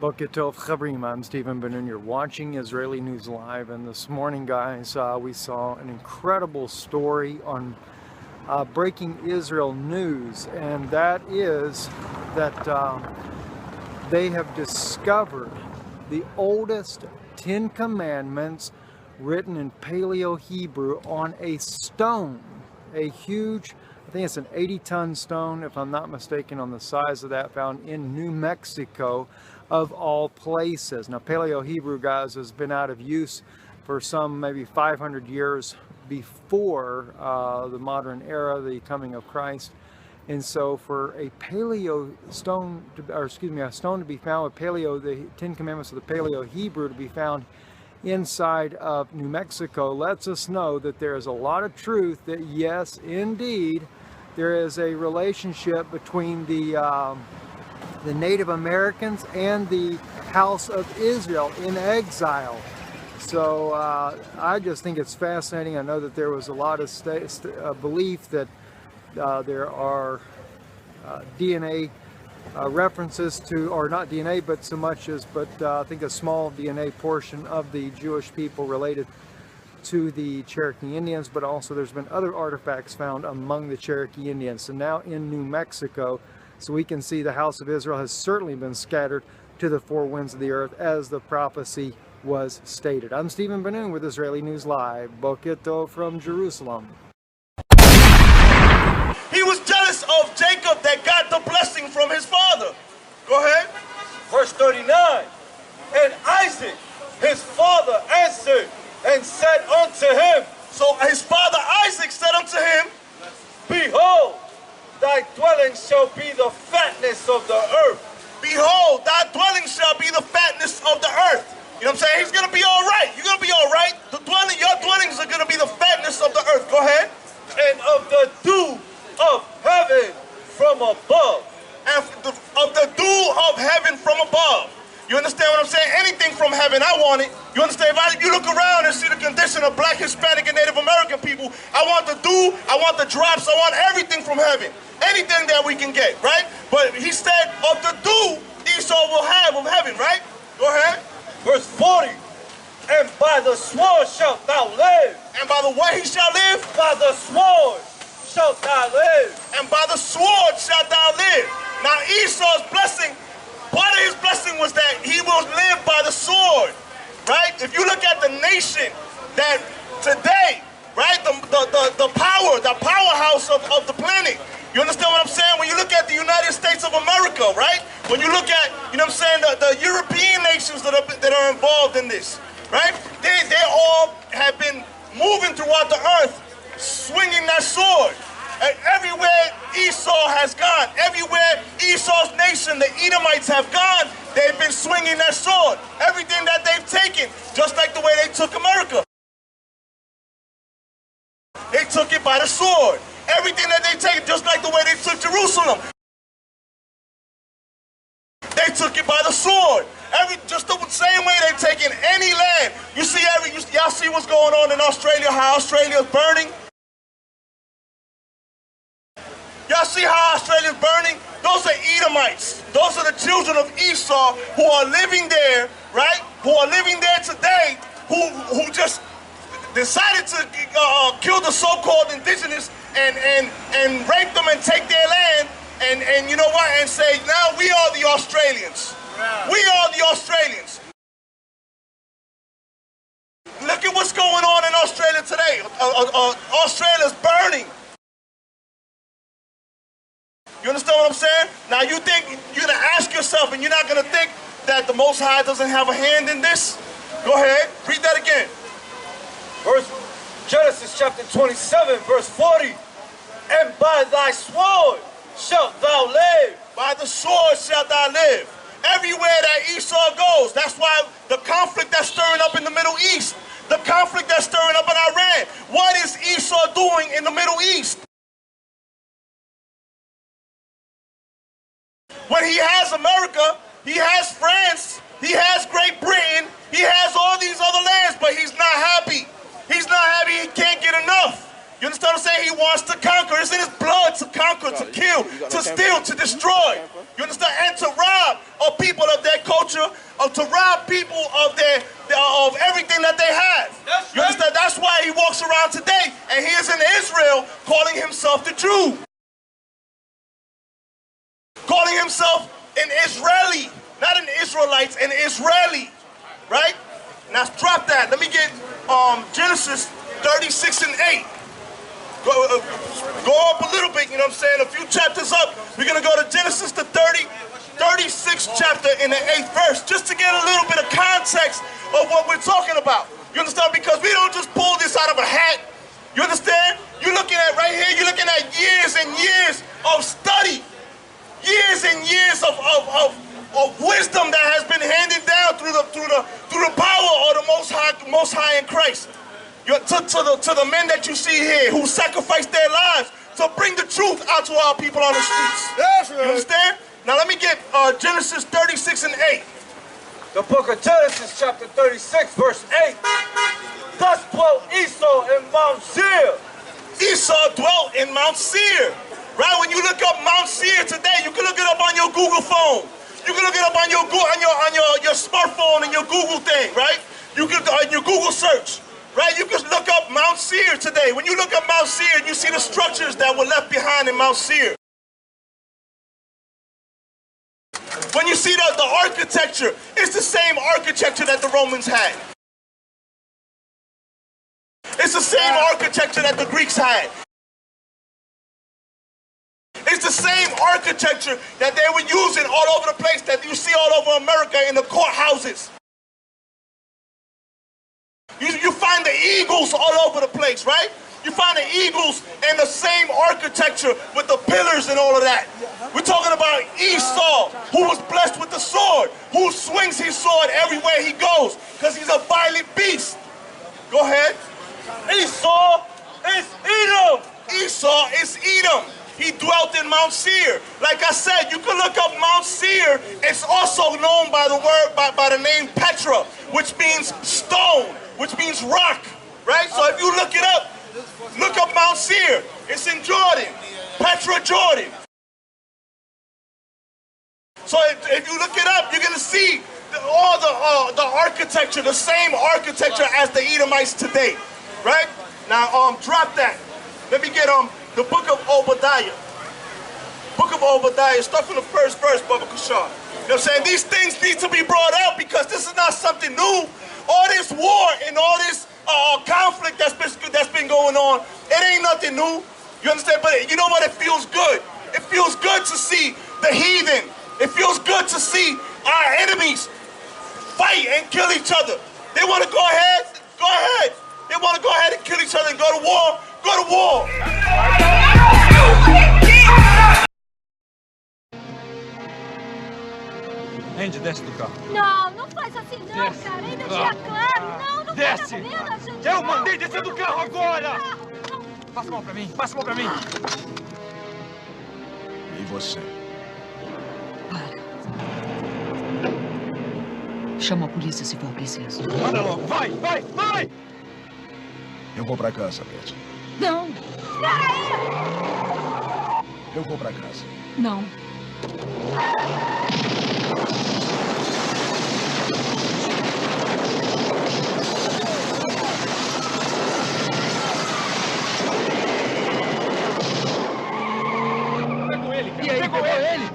Boker Tov Chavrim, I'm Stephen Ben-Nun. You're watching Israeli News Live, and this morning, guys, we saw an incredible story on breaking Israel news, and that is that they have discovered the oldest 10 commandments written in Paleo Hebrew on a stone, a huge, I think it's an 80-ton stone, if I'm not mistaken, on the size of that, found in New Mexico, of all places. Now, Paleo Hebrew, guys, has been out of use for some maybe 500 years before the modern era, the coming of Christ. And so for a Paleo stone, a stone to be found with Paleo, the 10 Commandments of the Paleo Hebrew to be found inside of New Mexico, lets us know that there is a lot of truth that, yes, indeed, there is a relationship between the Native Americans and the House of Israel in exile. So I just think it's fascinating. I know that there was a lot of belief that there are DNA references to, or not DNA, but so much as, I think a small DNA portion of the Jewish people related to the Cherokee Indians, but also there's been other artifacts found among the Cherokee Indians. So now in New Mexico, so we can see the house of Israel has certainly been scattered to the four winds of the earth as the prophecy was stated. I'm Stephen Ben-Nun with Israeli News Live. Boker Tov from Jerusalem. He was jealous of Jacob that got the blessing from his father. Go ahead. Verse 39. And Isaac, his father, answered and said unto him. So his father Isaac said unto him, Behold, thy dwelling shall be the fatness of the earth. Behold, thy dwelling shall be the fatness of the earth. You know what I'm saying? He's going to be all right. You're going to be all right. Your dwellings are going to be the fatness of the earth. Go ahead. And of the dew of heaven from above. And of the dew of heaven from above. You understand what I'm saying? Anything from heaven, I want it. You understand? If you look around and see the condition of Black, Hispanic, and Native American people, I want the dew, I want the drops, I want everything from heaven. Anything that we can get, right? But he said, of the dew, Esau will have of heaven, right? Go ahead. Verse 40. And by the sword shalt thou live. And by the way he shall live? By the sword shalt thou live. And by the sword shalt thou live. Now Esau's blessing, part of his blessing was that he will live by the sword, right? If you look at the nation that today, right, the powerhouse of the planet, you understand what I'm saying? When you look at the United States of America, right? When you look at, you know what I'm saying, the European nations that are involved in this, right? They all have been moving throughout the earth, swinging that sword. And everywhere Esau has gone, everywhere Esau's nation, the Edomites, have gone, they've been swinging that sword. Everything that they've taken, just like the way they took America. They took it by the sword. Everything that they take, just like the way they took Jerusalem. They took it by the sword. Just the same way they've taken any land. You see, y'all see what's going on in Australia, how Australia's burning? Y'all see how Australia's burning? Those are Edomites. Those are the children of Esau who are living there, right? Who are living there today, who just decided to kill the so-called indigenous and rape them and take their land and you know what, and say, now we are the Australians. Yeah. We are the Australians. Look at what's going on in Australia today. Australia's burning. You understand what I'm saying? Now you think, you're going to ask yourself, and you're not going to think that the Most High doesn't have a hand in this? Go ahead, read that again. Genesis chapter 27, verse 40. And by thy sword shalt thou live. By the sword shalt thou live. Everywhere that Esau goes, that's why the conflict that's stirring up in the Middle East, the conflict that's stirring up in Iran, what is Esau doing in the Middle East? When he has America, he has France, he has Great Britain, he has all these other lands, but he's not happy. He's not happy, he can't get enough. You understand what I'm saying? He wants to conquer. It's in his blood to conquer, to kill, to steal, to destroy. You understand? And to rob of people of their culture, or to rob people of of everything that they have. You understand? That's why he walks around today, and he is in Israel calling himself the Jew. Calling himself an Israeli, not an Israelite, an Israeli, right? Now drop that. Let me get Genesis 36 and 8. Go up a little bit, you know what I'm saying? A few chapters up. We're going to go to Genesis, the 36th chapter in the 8th verse, just to get a little bit of context of what we're talking about. You understand? Because we don't just pull this out of a hat. You understand? You're looking at right here, you're looking at years and years of study. Years and years of wisdom that has been handed down through the power of the Most High in Christ. To the men that you see here who sacrificed their lives to bring the truth out to our people on the streets. That's right. You understand? Now let me get Genesis 36 and 8. The book of Genesis, chapter 36, verse 8. Thus dwelt Esau in Mount Seir. Esau dwelt in Mount Seir. Right? When you look up Mount Seir today, you can look it up on your Google phone. You can look it up on your smartphone and your Google thing, right? You can on your Google search. Right, you can look up Mount Seir today. When you look up Mount Seir, you see the structures that were left behind in Mount Seir. When you see the architecture, it's the same architecture that the Romans had. It's the same architecture that the Greeks had. It's the same architecture that they were using all over the place that you see all over America in the courthouses. You find the eagles all over the place, right? You find the eagles and the same architecture with the pillars and all of that. We're talking about Esau, who was blessed with the sword, who swings his sword everywhere he goes, because he's a violent beast. Go ahead. Esau is Edom. Esau is Edom. He dwelt in Mount Seir. Like I said, you can look up Mount Seir. It's also known by the word, by the name Petra, which means stone, which means rock, right? So if you look it up, look up Mount Seir. It's in Jordan, Petra, Jordan. So if you look it up, you're gonna see all the architecture, the same architecture as the Edomites today, right? Now, drop that. Let me get the book of Obadiah. Book of Obadiah, start from the first verse, Baba Kushar. You know what I'm saying? These things need to be brought out because this is not something new. All this war and all this conflict that's been going on, it ain't nothing new. You understand? But you know what? It feels good. It feels good to see the heathen. It feels good to see our enemies fight and kill each other. They want to go ahead. Go ahead. They want to go ahead and kill each other and go to war. Go to war. Andy, desce do carro. Não, não faz assim não, Desce. cara. Ainda tinha claro. Não, não Desce. tá vendo a gente. Eu mandei descer do carro agora. Não. Passa a mão pra mim, passa a mão pra mim. E você? Para. Chama a polícia se for preciso. Manda logo, vai, vai, vai! Eu vou pra casa, Betty. Não, Eu vou pra casa. não. Pegou ele, cara. E aí, pegou ele?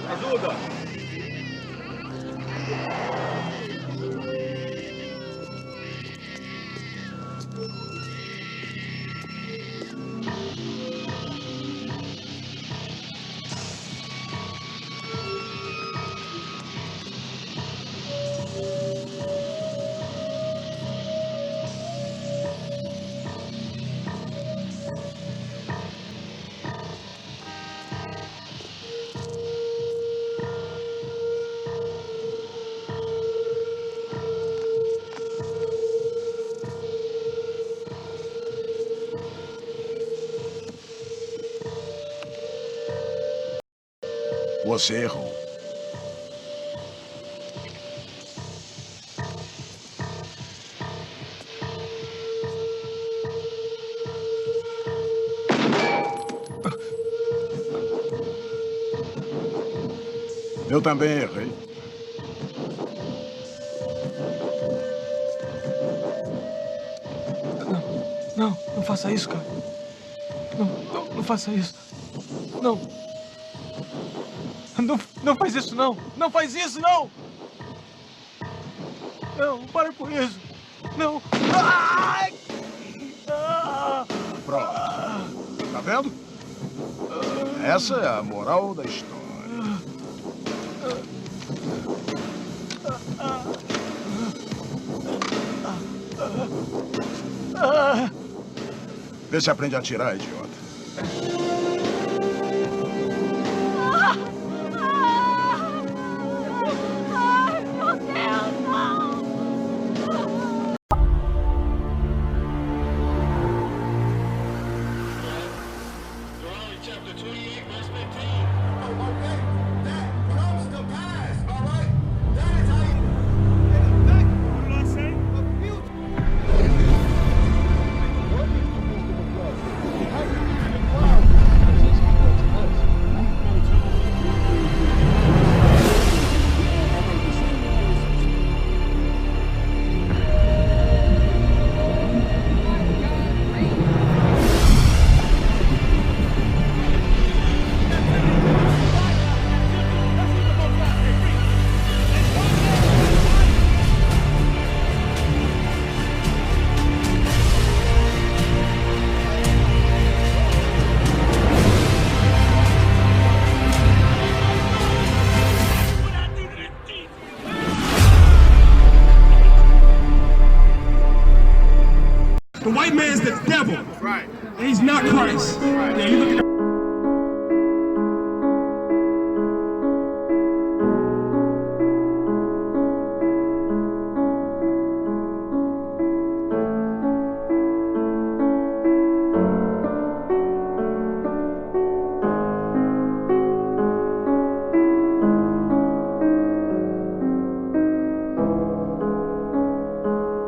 Ajuda! Você errou. Eu também errei. Não faça isso, cara. Não faça isso. Não faz isso, não. Não faz isso, não. Não, para com isso. Não. Ai! Pronto. Tá vendo? Essa é a moral da história. Vê se aprende a atirar, idiota. Ai, meu Deus, não! Deuteronomy chapter 28, verse 15. Okay, that comes to pass, all right? That is how you... What did I say? The white man's the devil. Right. And he's not Christ. Right. Yeah, you look at